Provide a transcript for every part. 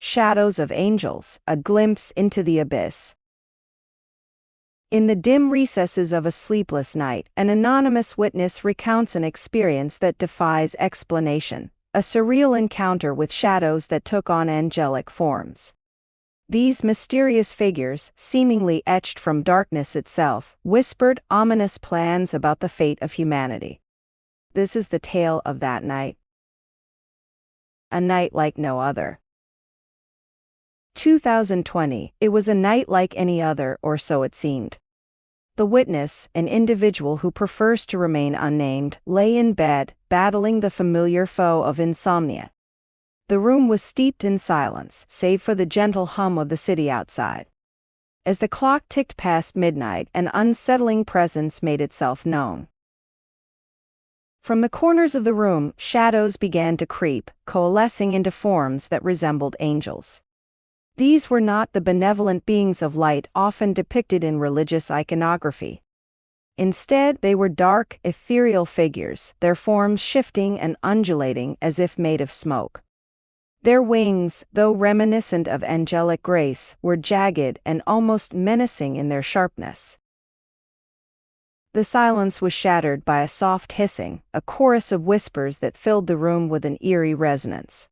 Shadows of Angels, a glimpse into the abyss. In the dim recesses of a sleepless night, an anonymous witness recounts an experience that defies explanation, a surreal encounter with shadows that took on angelic forms. These mysterious figures, seemingly etched from darkness itself, whispered ominous plans about the fate of humanity. This is the tale of that night. A night like no other. 2020, it was a night like any other, or so it seemed. The witness, an individual who prefers to remain unnamed, lay in bed, battling the familiar foe of insomnia. The room was steeped in silence, save for the gentle hum of the city outside. As the clock ticked past midnight, an unsettling presence made itself known. From the corners of the room, shadows began to creep, coalescing into forms that resembled angels. These were not the benevolent beings of light often depicted in religious iconography. Instead, they were dark, ethereal figures, their forms shifting and undulating as if made of smoke. Their wings, though reminiscent of angelic grace, were jagged and almost menacing in their sharpness. The silence was shattered by a soft hissing, a chorus of whispers that filled the room with an eerie resonance.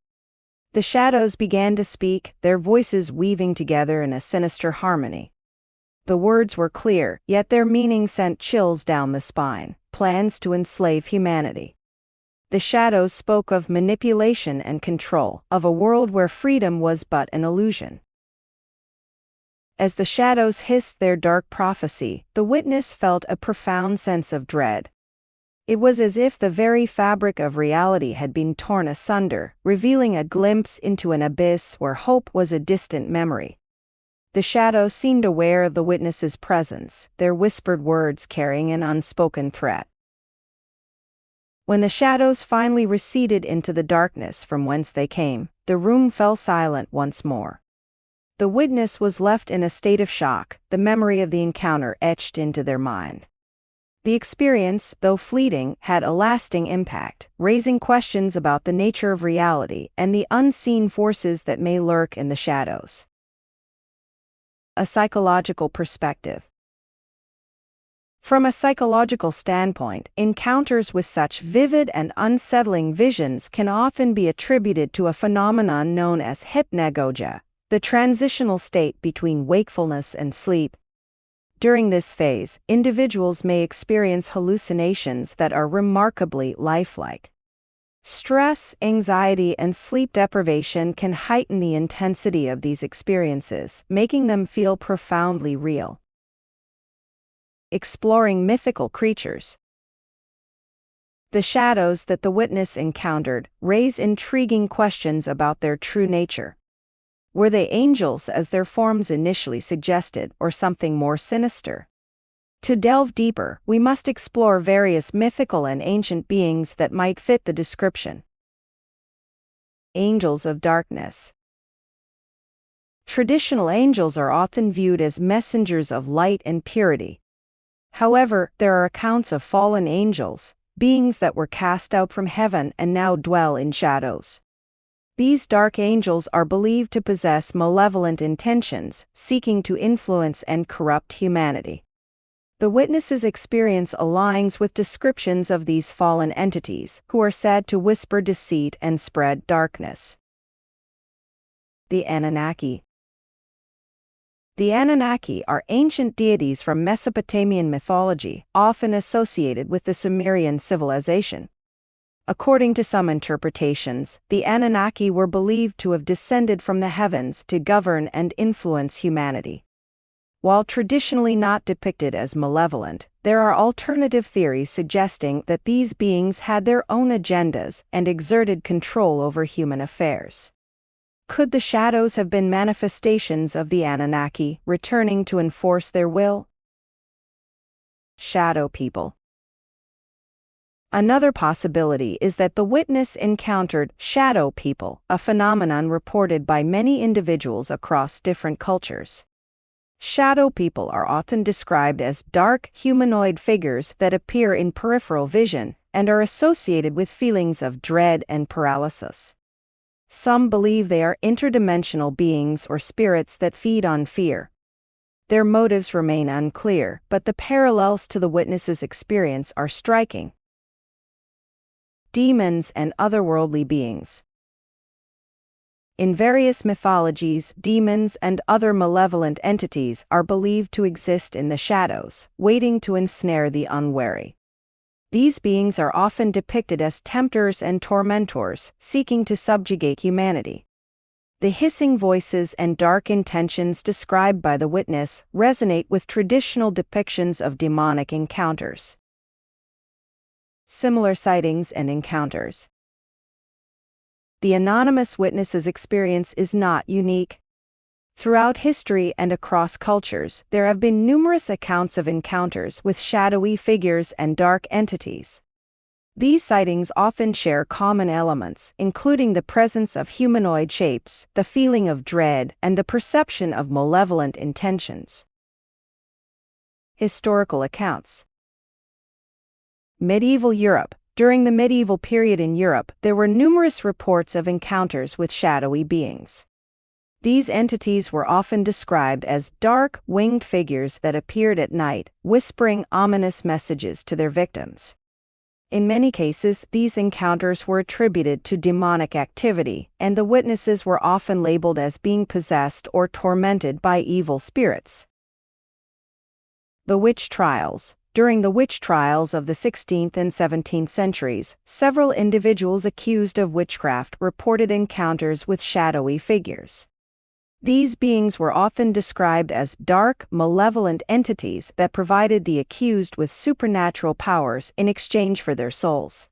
The shadows began to speak, their voices weaving together in a sinister harmony. The words were clear, yet their meaning sent chills down the spine: plans to enslave humanity. The shadows spoke of manipulation and control, of a world where freedom was but an illusion. As the shadows hissed their dark prophecy, the witness felt a profound sense of dread. It was as if the very fabric of reality had been torn asunder, revealing a glimpse into an abyss where hope was a distant memory. The shadows seemed aware of the witness's presence, their whispered words carrying an unspoken threat. When the shadows finally receded into the darkness from whence they came, the room fell silent once more. The witness was left in a state of shock, the memory of the encounter etched into their mind. The experience, though fleeting, had a lasting impact, raising questions about the nature of reality and the unseen forces that may lurk in the shadows. A psychological perspective. From a psychological standpoint, encounters with such vivid and unsettling visions can often be attributed to a phenomenon known as hypnagogia, the transitional state between wakefulness and sleep. During this phase, individuals may experience hallucinations that are remarkably lifelike. Stress, anxiety, and sleep deprivation can heighten the intensity of these experiences, making them feel profoundly real. Exploring mythical creatures. The shadows that the witness encountered raise intriguing questions about their true nature. Were they angels as their forms initially suggested, or something more sinister? To delve deeper, we must explore various mythical and ancient beings that might fit the description. Angels of darkness. Traditional angels are often viewed as messengers of light and purity. However, there are accounts of fallen angels, beings that were cast out from heaven and now dwell in shadows. These dark angels are believed to possess malevolent intentions, seeking to influence and corrupt humanity. The witness's experience aligns with descriptions of these fallen entities, who are said to whisper deceit and spread darkness. The Anunnaki. The Anunnaki are ancient deities from Mesopotamian mythology, often associated with the Sumerian civilization. According to some interpretations, the Anunnaki were believed to have descended from the heavens to govern and influence humanity. While traditionally not depicted as malevolent, there are alternative theories suggesting that these beings had their own agendas and exerted control over human affairs. Could the shadows have been manifestations of the Anunnaki, returning to enforce their will? Shadow people. Another possibility is that the witness encountered shadow people, a phenomenon reported by many individuals across different cultures. Shadow people are often described as dark, humanoid figures that appear in peripheral vision and are associated with feelings of dread and paralysis. Some believe they are interdimensional beings or spirits that feed on fear. Their motives remain unclear, but the parallels to the witness's experience are striking. Demons and otherworldly beings. In various mythologies, demons and other malevolent entities are believed to exist in the shadows, waiting to ensnare the unwary. These beings are often depicted as tempters and tormentors, seeking to subjugate humanity. The hissing voices and dark intentions described by the witness resonate with traditional depictions of demonic encounters. Similar sightings and encounters. The anonymous witness's experience is not unique. Throughout history and across cultures, there have been numerous accounts of encounters with shadowy figures and dark entities. These sightings often share common elements, including the presence of humanoid shapes, the feeling of dread, and the perception of malevolent intentions. Historical accounts. Medieval Europe. During the medieval period in Europe, there were numerous reports of encounters with shadowy beings. These entities were often described as dark, winged figures that appeared at night, whispering ominous messages to their victims. In many cases, these encounters were attributed to demonic activity, and the witnesses were often labeled as being possessed or tormented by evil spirits. The witch trials. During the witch trials of the 16th and 17th centuries, several individuals accused of witchcraft reported encounters with shadowy figures. These beings were often described as dark, malevolent entities that provided the accused with supernatural powers in exchange for their souls.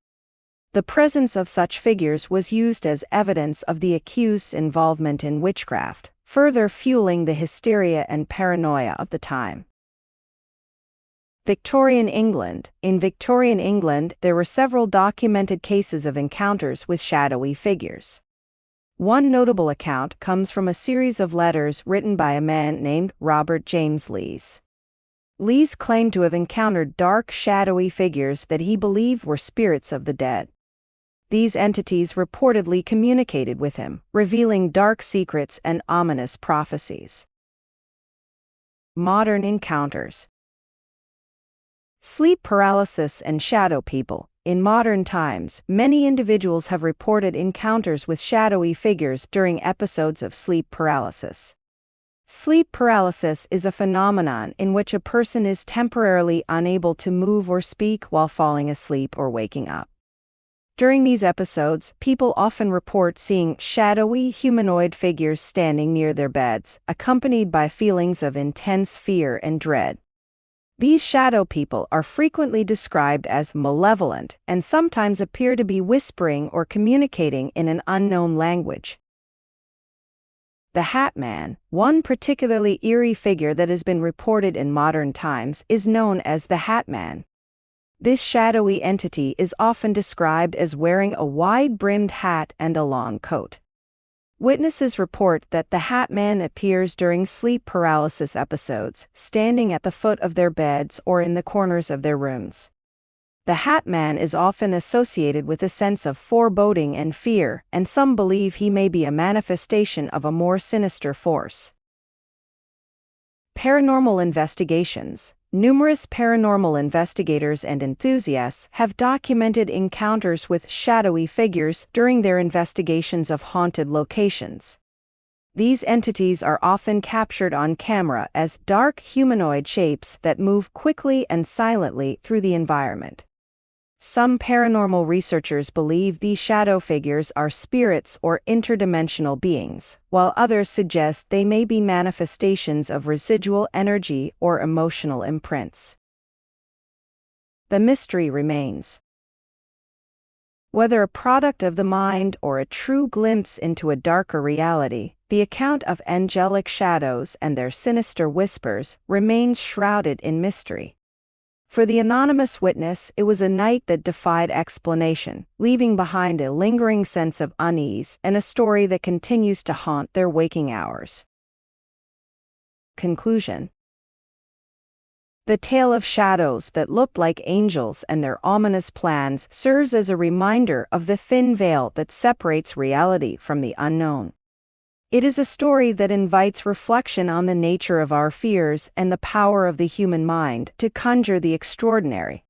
The presence of such figures was used as evidence of the accused's involvement in witchcraft, further fueling the hysteria and paranoia of the time. Victorian England. In Victorian England, there were several documented cases of encounters with shadowy figures. One notable account comes from a series of letters written by a man named Robert James Lees. Lees claimed to have encountered dark, shadowy figures that he believed were spirits of the dead. These entities reportedly communicated with him, revealing dark secrets and ominous prophecies. Modern encounters. Sleep paralysis and shadow people. In modern times, many individuals have reported encounters with shadowy figures during episodes of sleep paralysis. Sleep paralysis is a phenomenon in which a person is temporarily unable to move or speak while falling asleep or waking up. During these episodes, people often report seeing shadowy humanoid figures standing near their beds, accompanied by feelings of intense fear and dread. These shadow people are frequently described as malevolent and sometimes appear to be whispering or communicating in an unknown language. The Hat Man. One particularly eerie figure that has been reported in modern times is known as the Hat Man. This shadowy entity is often described as wearing a wide-brimmed hat and a long coat. Witnesses report that the Hat Man appears during sleep paralysis episodes, standing at the foot of their beds or in the corners of their rooms. The Hat Man is often associated with a sense of foreboding and fear, and some believe he may be a manifestation of a more sinister force. Paranormal investigations. Numerous paranormal investigators and enthusiasts have documented encounters with shadowy figures during their investigations of haunted locations. These entities are often captured on camera as dark humanoid shapes that move quickly and silently through the environment. Some paranormal researchers believe these shadow figures are spirits or interdimensional beings, while others suggest they may be manifestations of residual energy or emotional imprints. The mystery remains. Whether a product of the mind or a true glimpse into a darker reality, the account of angelic shadows and their sinister whispers remains shrouded in mystery. For the anonymous witness, it was a night that defied explanation, leaving behind a lingering sense of unease and a story that continues to haunt their waking hours. Conclusion. The tale of shadows that looked like angels and their ominous plans serves as a reminder of the thin veil that separates reality from the unknown. It is a story that invites reflection on the nature of our fears and the power of the human mind to conjure the extraordinary.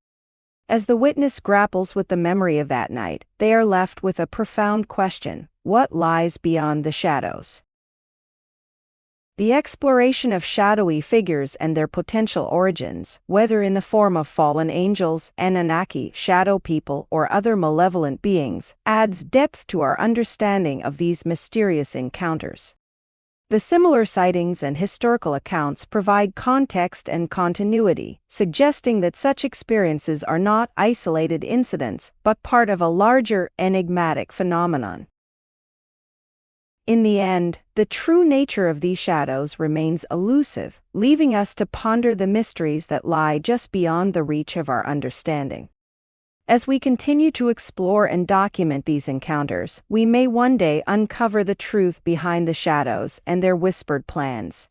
As the witness grapples with the memory of that night, they are left with a profound question: what lies beyond the shadows? The exploration of shadowy figures and their potential origins, whether in the form of fallen angels, Anunnaki, shadow people, or other malevolent beings, adds depth to our understanding of these mysterious encounters. The similar sightings and historical accounts provide context and continuity, suggesting that such experiences are not isolated incidents but part of a larger, enigmatic phenomenon. In the end, the true nature of these shadows remains elusive, leaving us to ponder the mysteries that lie just beyond the reach of our understanding. As we continue to explore and document these encounters, we may one day uncover the truth behind the shadows and their whispered plans.